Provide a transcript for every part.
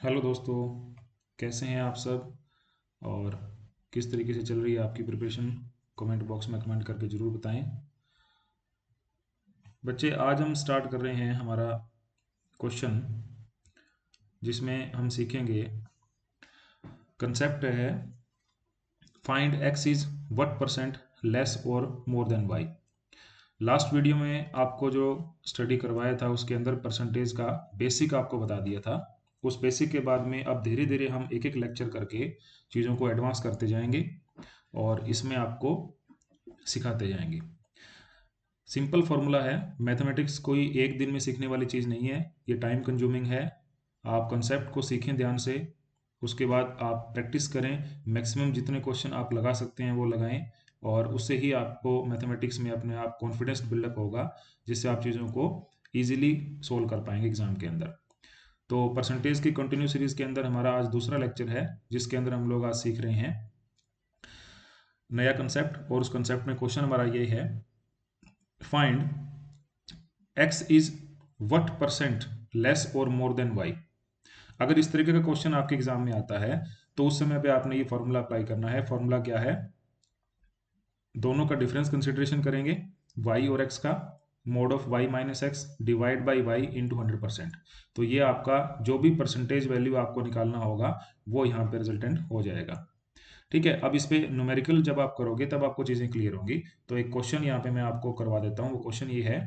Hello दोस्तों, कैसे हैं आप सब और किस तरीके से चल रही है आपकी प्रिपरेशन? कमेंट बॉक्स में कमेंट करके ज़रूर बताएं। बच्चे, आज हम स्टार्ट कर रहे हैं हमारा क्वेश्चन, जिसमें हम सीखेंगे। कंसेप्ट है find x is what percent less और more than y. Last video में आपको जो स्टडी करवाया था उसके अंदर परसेंटेज का बेसिक आपको बता दिया था। उस बेसिक के बाद में अब धीरे धीरे हम एक एक लेक्चर करके चीज़ों को एडवांस करते जाएंगे और इसमें आपको सिखाते जाएंगे। सिंपल फॉर्मूला है। मैथमेटिक्स कोई एक दिन में सीखने वाली चीज़ नहीं है, ये टाइम कंज्यूमिंग है। आप कंसेप्ट को सीखें ध्यान से, उसके बाद आप प्रैक्टिस करें, मैक्सिमम जितने क्वेश्चन आप लगा सकते हैं वो लगाएं, और उससे ही आपको मैथमेटिक्स में अपने आप कॉन्फिडेंस बिल्डअप होगा, जिससे आप चीज़ों को ईजिली सोल्व कर पाएंगे एग्जाम के अंदर। तो परसेंटेज की कंटिन्यू सीरीज के अंदर हमारा आज दूसरा लेक्चर है, जिसके अंदर हम लोग आज सीख रहे हैं नया कंसेप्ट। और उस कंसेप्ट में क्वेश्चन हमारा ये है, find x is what percent less और मोर देन वाई। अगर इस तरीके का क्वेश्चन आपके एग्जाम में आता है तो उस समय पे आपने ये फॉर्मूला अप्लाई करना है। फॉर्मूला क्या है? दोनों का डिफरेंस कंसिडरेशन करेंगे, y और x का, mod of y minus X divide by Y into 100%। तो ये आपका जो भी परसेंटेज वैल्यू आपको निकालना होगा वो यहाँ पे रिजल्टेंट हो जाएगा। ठीक है, अब इस पे न्यूमेरिकल जब आप करोगे तब आपको चीज़ें क्लियर होंगी। तो एक क्वेश्चन यहाँ पे मैं आपको करवा देता हूँ। वो क्वेश्चन ये है,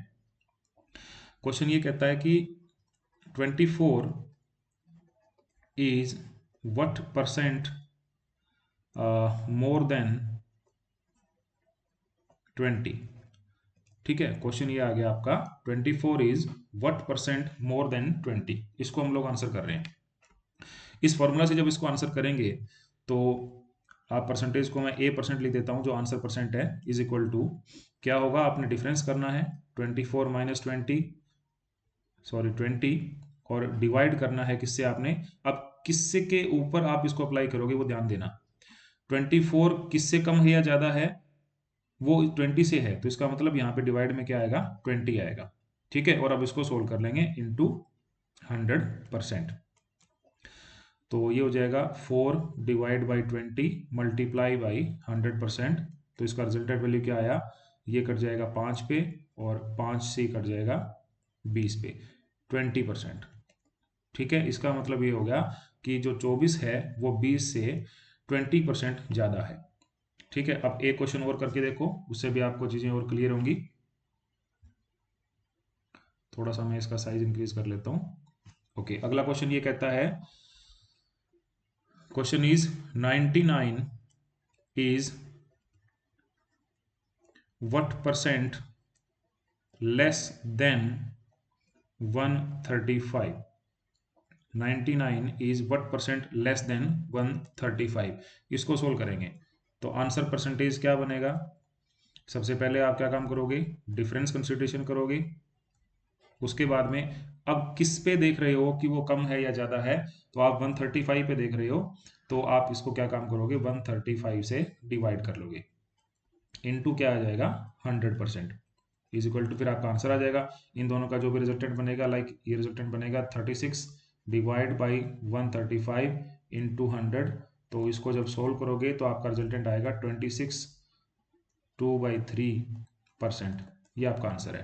क्वेश्चन ये कहता है कि 24 is what percent more than 20। ठीक है, क्वेश्चन ये आ गया आपका, 24 is what percent more than 20। इसको हम लोग आंसर कर रहे हैं। इस फॉर्मूला से जब इसको आंसर करेंगे तो आप परसेंटेज को मैं a% लिख देता हूं, जो आंसर परसेंट है, इज इक्वल टू क्या होगा, आपने डिफरेंस करना है 24 माइनस 20, सॉरी 20, और डिवाइड करना है किससे आपने। अब किससे के ऊपर आप इसको अप्लाई करोगे वो ध्यान देना। 24 किससे कम है या ज़्यादा है? वो 20 से है, तो इसका मतलब यहाँ पे डिवाइड में क्या आएगा, 20 आएगा। ठीक है, और अब इसको सोल्व कर लेंगे इंटू 100%। तो ये हो जाएगा 4 डिवाइड बाई 20 मल्टीप्लाई बाई 100%। तो इसका रिजल्टेड वैल्यू क्या आया, ये कट जाएगा 5 पे, और 5 से कट जाएगा 20 पे, 20%। ठीक है, इसका मतलब ये हो गया कि जो 24 है वो 20 से 20% ज़्यादा है। ठीक है, अब एक क्वेश्चन और करके देखो, उससे भी आपको चीज़ें और क्लियर होंगी। थोड़ा सा मैं इसका साइज इंक्रीज कर लेता हूँ। ओके, अगला क्वेश्चन ये कहता है, question is 99 is what percent less than 135। 99 is what percent less than 135। इसको सोल्व करेंगे तो आंसर परसेंटेज क्या बनेगा। सबसे पहले आप क्या काम करोगे, डिफरेंस कंसिडरेशन करोगे। उसके बाद में अब किस पे देख रहे हो कि वो कम है या ज़्यादा है, तो आप 135 पे देख रहे हो, तो आप इसको क्या काम करोगे, 135 से डिवाइड कर लोगे, इनटू क्या आ जाएगा, 100%, इज इक्वल टू, फिर आपका आंसर आ जाएगा। इन दोनों का जो भी रिजल्टेंट बनेगा, लाइक ये रिजल्टेंट बनेगा 36 डिवाइड बाई 135 इंटू 100। तो इसको जब सोल्व करोगे तो आपका रिजल्टेंट आएगा 26 2/3%। ये आपका आंसर है।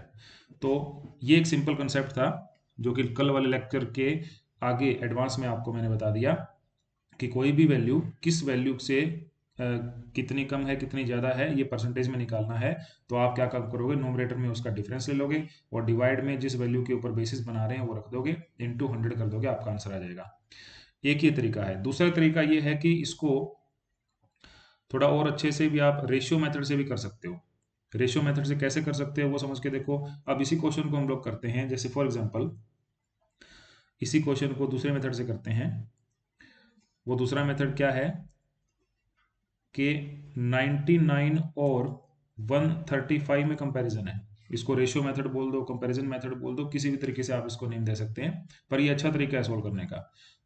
तो ये एक सिंपल कंसेप्ट था, जो कि कल वाले लेक्चर के आगे एडवांस में आपको मैंने बता दिया कि कोई भी वैल्यू किस वैल्यू से कितनी कम है कितनी ज़्यादा है ये परसेंटेज में निकालना है। तो आप क्या काम करोगे, नोमरेटर में उसका डिफरेंस ले लोगे, और डिवाइड में जिस वैल्यू के ऊपर बेसिस बना रहे हैं वो रख दोगे, इंटू 100 कर दोगे, आपका आंसर आ जाएगा। एक ये तरीका है। दूसरा तरीका ये है कि इसको थोड़ा और अच्छे से भी आप रेशियो मेथड से भी कर सकते हो। रेशियो मेथड से कैसे कर सकते हो वो समझ के देखो। अब इसी क्वेश्चन को हम लोग करते हैं, जैसे फॉर एग्जांपल इसी क्वेश्चन को दूसरे मेथड से करते हैं। वो दूसरा मेथड क्या है कि 99 और 135 में कंपैरिजन है। इसको रेशियो मेथड बोल दो, कंपैरिजन मेथड बोल दो, किसी भी तरीके से आप इसको नेम दे सकते हैं, पर ये अच्छा तरीका है सोल्व करने का।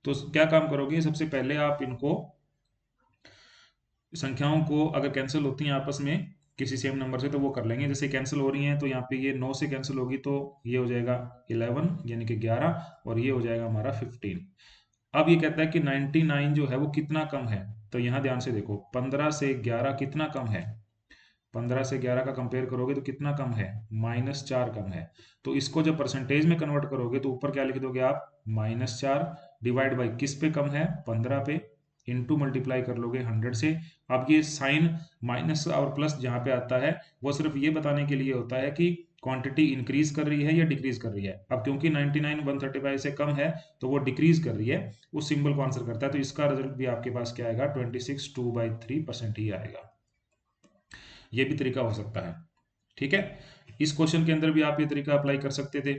तो क्या काम करोगे, सबसे पहले आप इनको, संख्याओं को अगर कैंसिल होती हैं आपस में किसी सेम नंबर से तो वो कर लेंगे। जैसे कैंसिल हो रही हैं तो यहाँ पे ये 9 से कैंसिल होगी तो ये हो जाएगा 11 यानी कि 11, और ये हो जाएगा हमारा 15। अब ये कहता है कि 99 जो है वो कितना कम है, तो यहाँ ध्यान से देखो 15 से 11 कितना कम है, 15 से 11 का कंपेयर करोगे तो कितना कम है, -4 कम है। तो इसको जब परसेंटेज में कन्वर्ट करोगे तो ऊपर क्या लिख दोगे आप, -4 डिवाइड बाई किस पे कम है, 15 पे, इनटू मल्टीप्लाई कर लोगे 100 से। अब ये साइन माइनस और प्लस जहाँ पे आता है वो सिर्फ ये बताने के लिए होता है कि क्वांटिटी इंक्रीज कर रही है या डिक्रीज कर रही है। अब क्योंकि 99 135 से कम है तो वो डिक्रीज कर रही है, उस सिंबल को आंसर करता है, तो इसका रिजल्ट भी आपके पास क्या आएगा, 26 2/3% ही आएगा। ये भी तरीका हो सकता है, ठीक है। इस क्वेश्चन के अंदर भी आप ये तरीका अप्लाई कर सकते थे,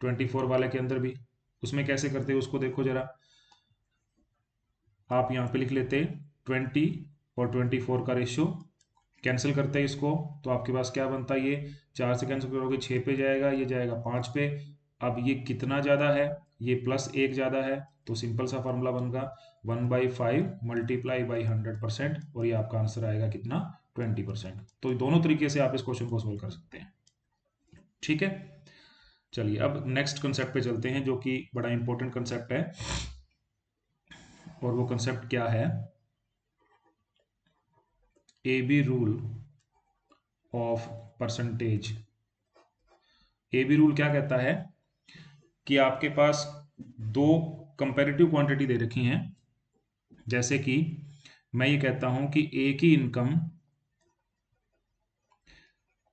24 वाले के अंदर भी। उसमें कैसे करते हैं उसको देखो जरा, आप यहाँ पे लिख लेते 20 और 24 का रेशियो, कैंसिल करते हैं इसको, तो आपके पास क्या बनता है, ये 4 से कैंसिल करोगे 6 पे जाएगा, ये जाएगा 5 पे। अब ये कितना ज़्यादा है, ये +1 ज़्यादा है, तो सिंपल सा फॉर्मूला बनेगा 1/5 मल्टीप्लाई बाई 100%, और ये आपका आंसर आएगा कितना, 20%। तो दोनों तरीके से आप इस क्वेश्चन को सोल्व कर सकते हैं, ठीक है। चलिए अब नेक्स्ट कंसेप्ट पे चलते हैं, जो कि बड़ा इंपॉर्टेंट कंसेप्ट है, और वो कंसेप्ट क्या है, AB rule of percentage. AB rule क्या कहता है कि आपके पास दो कंपैरेटिव क्वांटिटी दे रखी हैं, जैसे कि मैं ये कहता हूं कि A की इनकम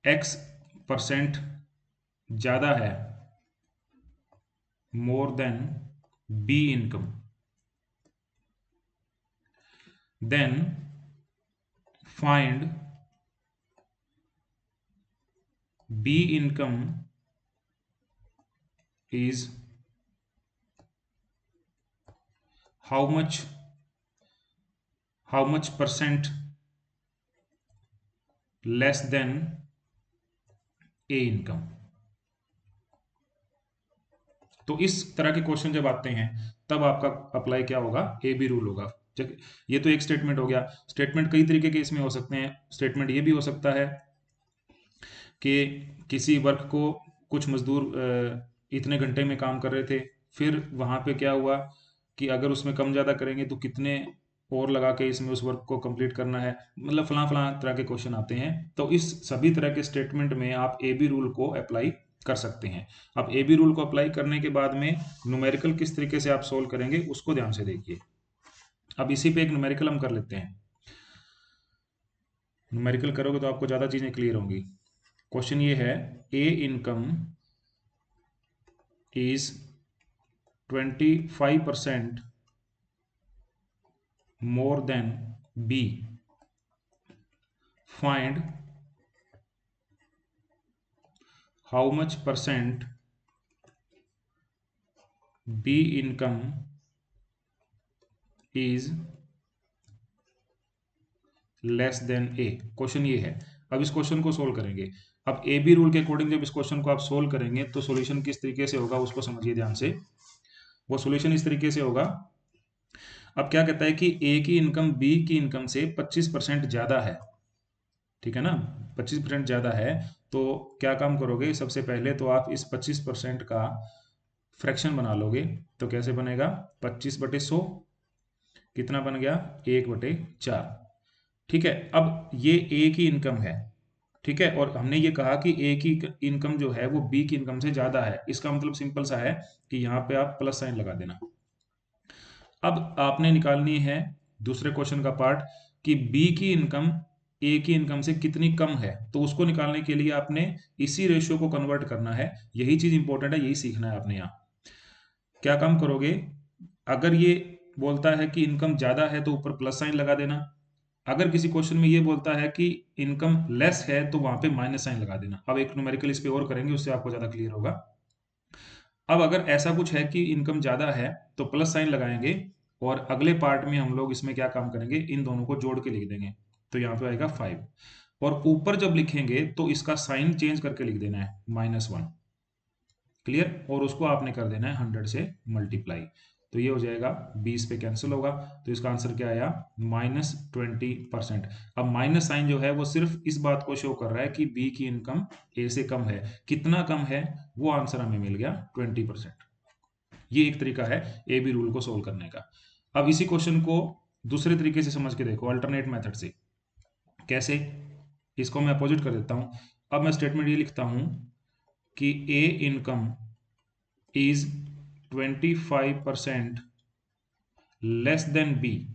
X% ज़्यादा है, more than B income, then find B income is how much percent less than A income. तो इस तरह के क्वेश्चन जब आते हैं तब आपका अप्लाई क्या होगा, AB रूल होगा। ये तो एक स्टेटमेंट हो गया। स्टेटमेंट कई तरीके के इसमें हो सकते हैं। स्टेटमेंट ये भी हो सकता है कि किसी वर्क को कुछ मजदूर इतने घंटे में काम कर रहे थे, फिर वहाँ पे क्या हुआ कि अगर उसमें कम ज़्यादा करेंगे तो कितने और लगा के इसमें उस वर्क को कंप्लीट करना है, मतलब फलां फलां तरह के क्वेश्चन आते हैं। तो इस सभी तरह के स्टेटमेंट में आप AB रूल को अप्लाई कर सकते हैं। अब AB रूल को अप्लाई करने के बाद में न्यूमेरिकल किस तरीके से आप सोल्व करेंगे उसको ध्यान से देखिए। अब इसी पे एक न्यूमेरिकल हम कर लेते हैं। न्यूमेरिकल करोगे तो आपको ज़्यादा चीज़ें क्लियर होंगी। क्वेश्चन ये है, A income is 25% more than B. Find how much percent B income is less than A। Question ये है। अब इस क्वेश्चन को सोल्व करेंगे। अब AB रूल के अकॉर्डिंग जब इस क्वेश्चन को आप सोल्व करेंगे तो सॉल्यूशन किस तरीके से होगा उसको समझिए ध्यान से। वो सॉल्यूशन इस तरीके से होगा। अब क्या कहता है कि A की इनकम B की इनकम से 25% ज़्यादा है, ठीक है ना, 25% ज़्यादा है। तो क्या काम करोगे, सबसे पहले तो आप इस 25% का फ्रैक्शन बना लोगे। तो कैसे बनेगा, 25/100 कितना बन गया, 1/4, ठीक है। अब ये A की इनकम है, ठीक है, और हमने ये कहा कि A की इनकम जो है वो B की इनकम से ज़्यादा है। इसका मतलब सिंपल सा है कि यहाँ पे आप प्लस साइन लगा देना। अब आपने निकालनी है दूसरे क्वेश्चन का पार्ट कि B की इनकम A की इनकम से कितनी कम है। तो उसको निकालने के लिए आपने इसी रेशियो को कन्वर्ट करना है। यही चीज इंपॉर्टेंट है, यही सीखना है आपने। यहाँ क्या काम करोगे, अगर ये बोलता है कि इनकम ज्यादा है तो ऊपर प्लस साइन लगा देना। अगर किसी क्वेश्चन में ये बोलता है कि इनकम लेस है तो वहां पे माइनस साइन लगा देना। अब एक न्यूमेरिकल इस पे और करेंगे, उससे आपको ज्यादा क्लियर होगा। अब अगर ऐसा कुछ है कि इनकम ज्यादा है तो प्लस साइन लगाएंगे, और अगले पार्ट में हम लोग इसमें क्या काम करेंगे, इन दोनों को जोड़ के लिख देंगे। तो यहाँ पे आएगा 5, और ऊपर जब लिखेंगे तो इसका साइन चेंज करके लिख देना है -1, क्लियर। और उसको आपने कर देना है 100 से मल्टीप्लाई। तो ये हो जाएगा 20 पे कैंसिल होगा। तो इसका आंसर क्या आया, -20%। अब माइनस साइन जो है वो सिर्फ इस बात को शो कर रहा है कि बी की इनकम ए से कम है। कितना कम है वो आंसर हमें मिल गया, 20%। ये एक तरीका है ए बी रूल को सोल्व करने का। अब इसी क्वेश्चन को दूसरे तरीके से समझ के देखो, अल्टरनेट मेथड से। कैसे? इसको मैं अपोजिट कर देता हूं। अब मैं स्टेटमेंट ये लिखता हूं कि A income is 25% less than B.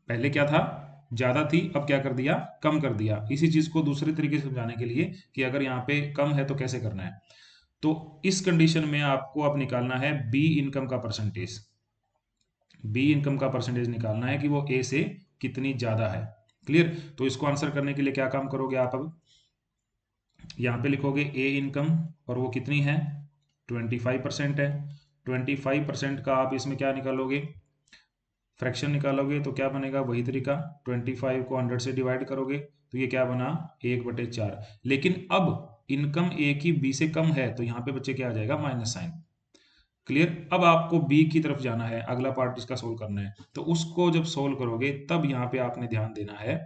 पहले क्या था? ज्यादा थी, अब क्या कर दिया? कम कर दिया। इसी चीज को दूसरे तरीके से समझाने के लिए कि अगर यहाँ पे कम है तो कैसे करना है। तो इस कंडीशन में आपको अब निकालना है बी इनकम का परसेंटेज। बी इनकम का परसेंटेज निकालना है कि वो ए से कितनी ज्यादा है। क्लियर? तो इसको आंसर करने के लिए क्या काम करोगे आप? अब यहाँ पे लिखोगे ए इनकम, और वो कितनी है? 25% है। 25% का आप इसमें क्या निकालोगे? फ्रैक्शन निकालोगे। तो क्या बनेगा? वही तरीका, 25 को 100 से डिवाइड करोगे तो ये क्या बना? 1/4। लेकिन अब इनकम ए की बी से कम है, तो यहाँ पे बच्चे क्या आ जाएगा? Minus sign. क्लियर? अब आपको बी की तरफ जाना है, अगला पार्ट इसका सोल्व करना है। तो उसको जब सोल्व करोगे तब यहाँ पे आपने ध्यान देना है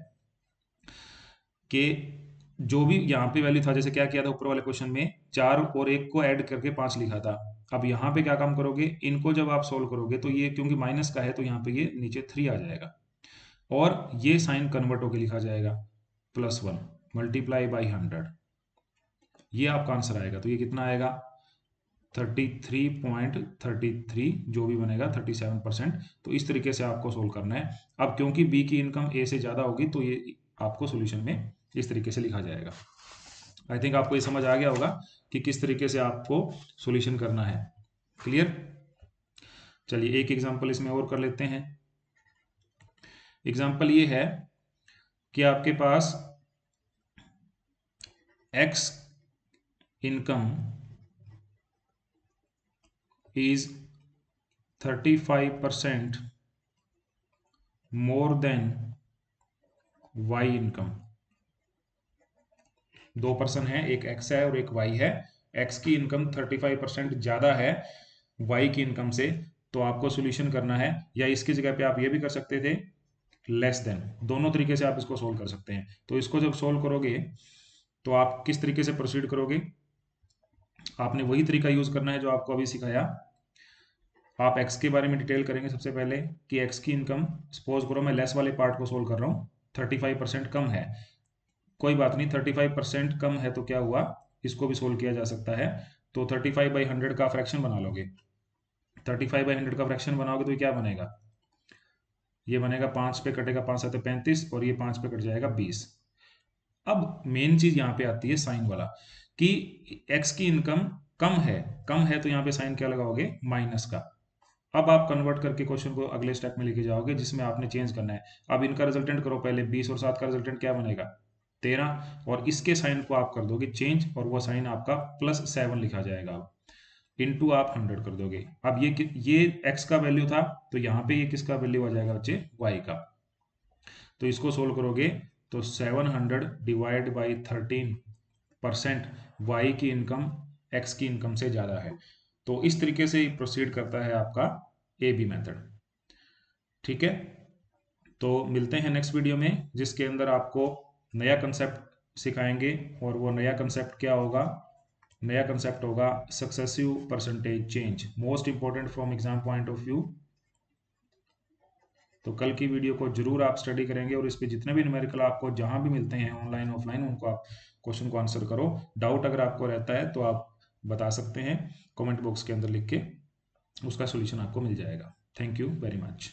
कि जो भी यहाँ पे वैल्यू था, जैसे क्या किया था ऊपर वाले क्वेश्चन में, 4 और 1 को ऐड करके 5 लिखा था। अब यहाँ पे क्या काम करोगे? इनको जब आप सोल्व करोगे तो ये क्योंकि माइनस का है तो यहाँ पे ये नीचे 3 आ जाएगा, और ये साइन कन्वर्ट होकर लिखा जाएगा +1 मल्टीप्लाई बाई 100। ये आपका आंसर आएगा। तो ये कितना आएगा? 33.33, जो भी बनेगा 37%। तो इस तरीके से आपको सोल्व करना है। अब क्योंकि बी की इनकम ए से ज़्यादा होगी तो ये आपको सोल्यूशन में इस तरीके से लिखा जाएगा। आई थिंक आपको ये समझ आ गया होगा कि किस तरीके से आपको सोल्यूशन करना है। क्लियर? चलिए एक एग्जांपल इसमें और कर लेते हैं। एग्जांपल ये है कि आपके पास x income is 35% more than y income. दो पर्सन है, एक x है और एक y है। x की इनकम 35% ज्यादा है y की इनकम से। तो आपको सॉल्यूशन करना है, या इसकी जगह पे आप ये भी कर सकते थे लेस देन। दोनों तरीके से आप इसको सोल्व कर सकते हैं। तो इसको जब सोल्व करोगे तो आप किस तरीके से प्रोसीड करोगे? आपने वही तरीका यूज करना है जो आपको अभी सिखाया। आप x के बारे में डिटेल करेंगे सबसे पहले कि x की इनकम, सपोज करो मैं लेस वाले पार्ट को सोल्व कर रहा हूँ, 35% कम है। कोई बात नहीं, 35% कम है तो क्या हुआ? इसको भी सोल्व किया जा सकता है। तो 35/100 का फ्रैक्शन बना लोगे। 35/100 का फ्रैक्शन बनाओगे तो ये क्या बनेगा? ये बनेगा 5 पे कटेगा 5 7 35, और ये 5 पे कट जाएगा 20। अब मेन चीज यहाँ पे आती है साइन वाला, कि x की इनकम कम है तो यहाँ पे साइन क्या लगाओगे? माइनस का। अब आप कन्वर्ट करके क्वेश्चन को अगले स्टेप में लेके जाओगे जिसमें आपने चेंज करना है। अब इनका रिजल्टेंट करो पहले, 20 और 7 का रिजल्टेंट क्या बनेगा? 13। और इसके साइन को आप कर दोगे चेंज, और वो साइन आपका +7 लिखा जाएगा। अब इनटू आप 100 कर दोगे। अब ये x का वैल्यू था, तो यहाँ पे ये किसका वैल्यू आ जाएगा बच्चे? y का। तो इसको सोल्व करोगे तो 700 डिवाइड बाई 13% y की इनकम x की इनकम से ज़्यादा है। तो इस तरीके से प्रोसीड करता है आपका ए बी मेथड। ठीक है? तो मिलते हैं नेक्स्ट वीडियो में, जिसके अंदर आपको नया कंसेप्ट सिखाएंगे। और वो नया कंसेप्ट क्या होगा? नया कंसेप्ट होगा successive percentage change, most important from exam point of view. तो कल की वीडियो को जरूर आप स्टडी करेंगे, और इस पे जितने भी न्यूमेरिकल आपको जहां भी मिलते हैं ऑनलाइन ऑफलाइन, उनको आप क्वेश्चन को आंसर करो। डाउट अगर आपको रहता है तो आप बता सकते हैं कमेंट बॉक्स के अंदर लिख के, उसका सोल्यूशन आपको मिल जाएगा। Thank you very much.